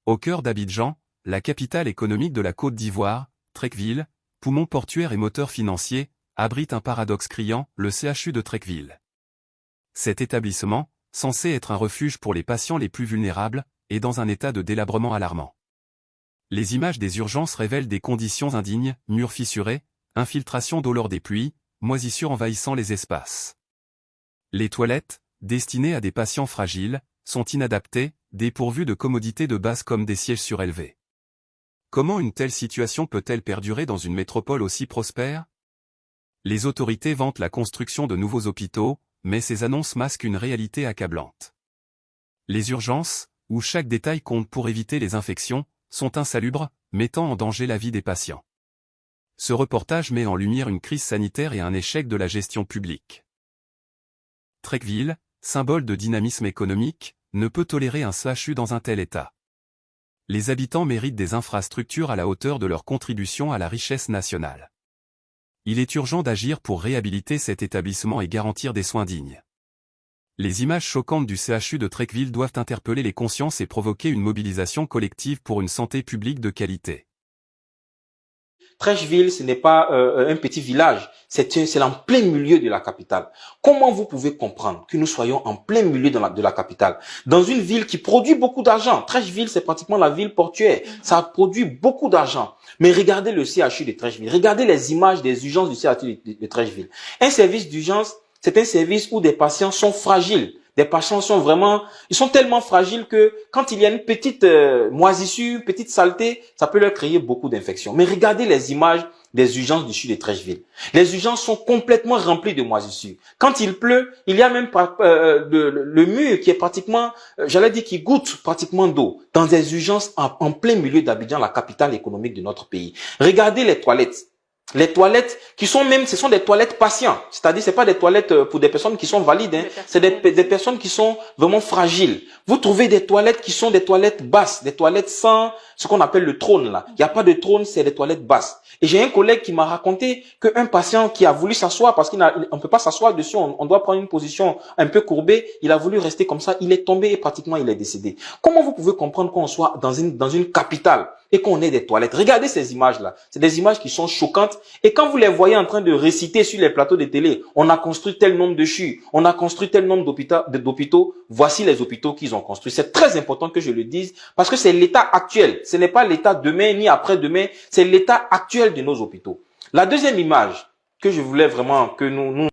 Au cœur d'Abidjan, la capitale économique de la Côte d'Ivoire, Treichville, poumon portuaire et moteur financier, abrite un paradoxe criant, le CHU de Treichville. Cet établissement, censé être un refuge pour les patients les plus vulnérables, est dans un état de délabrement alarmant. Les images des urgences révèlent des conditions indignes, murs fissurés, infiltration d'eau lors des pluies, moisissures envahissant les espaces. Les toilettes, destinées à des patients fragiles, sont inadaptées, dépourvues de commodités de base comme des sièges surélevés. Comment une telle situation peut-elle perdurer dans une métropole aussi prospère? Les autorités vantent la construction de nouveaux hôpitaux, mais ces annonces masquent une réalité accablante. Les urgences, où chaque détail compte pour éviter les infections, sont insalubres, mettant en danger la vie des patients. Ce reportage met en lumière une crise sanitaire et un échec de la gestion publique. Treichville, symbole de dynamisme économique, ne peut tolérer un CHU dans un tel état. Les habitants méritent des infrastructures à la hauteur de leur contribution à la richesse nationale. Il est urgent d'agir pour réhabiliter cet établissement et garantir des soins dignes. Les images choquantes du CHU de Treichville doivent interpeller les consciences et provoquer une mobilisation collective pour une santé publique de qualité. Treichville, ce n'est pas un petit village, c'est en plein milieu de la capitale. Comment vous pouvez comprendre que nous soyons en plein milieu de la capitale, dans une ville qui produit beaucoup d'argent? Treichville, c'est pratiquement la ville portuaire, ça produit beaucoup d'argent. Mais regardez le CHU de Treichville, regardez les images des urgences du CHU de Treichville. Un service d'urgence, c'est un service où des patients sont fragiles. Des patients ils sont tellement fragiles que quand il y a une petite moisissure, une petite saleté, ça peut leur créer beaucoup d'infections. Mais regardez les images des urgences du sud de Treichville. Les urgences sont complètement remplies de moisissures. Quand il pleut, il y a même le mur qui est pratiquement, qui goûte pratiquement d'eau. Dans des urgences en plein milieu d'Abidjan, la capitale économique de notre pays. Regardez les toilettes. Les toilettes ce sont des toilettes patients. C'est-à-dire, c'est pas des toilettes pour des personnes qui sont valides, hein. C'est des personnes qui sont vraiment fragiles. Vous trouvez des toilettes qui sont des toilettes basses, des toilettes sans ce qu'on appelle le trône, là. Il n'y a pas de trône, c'est des toilettes basses. Et j'ai un collègue qui m'a raconté qu'un patient qui a voulu s'asseoir, parce qu'on peut pas s'asseoir dessus, on doit prendre une position un peu courbée, il a voulu rester comme ça, il est tombé et pratiquement il est décédé. Comment vous pouvez comprendre qu'on soit dans une capitale et qu'on ait des toilettes? Regardez ces images-là. C'est des images qui sont choquantes. Et quand vous les voyez en train de réciter sur les plateaux de télé, on a construit tel nombre de CHU, on a construit tel nombre d'hôpitaux, voici les hôpitaux qu'ils ont construits. C'est très important que je le dise, parce que c'est l'état actuel. Ce n'est pas l'état demain ni après-demain, c'est l'état actuel de nos hôpitaux. La deuxième image que je voulais vraiment que nous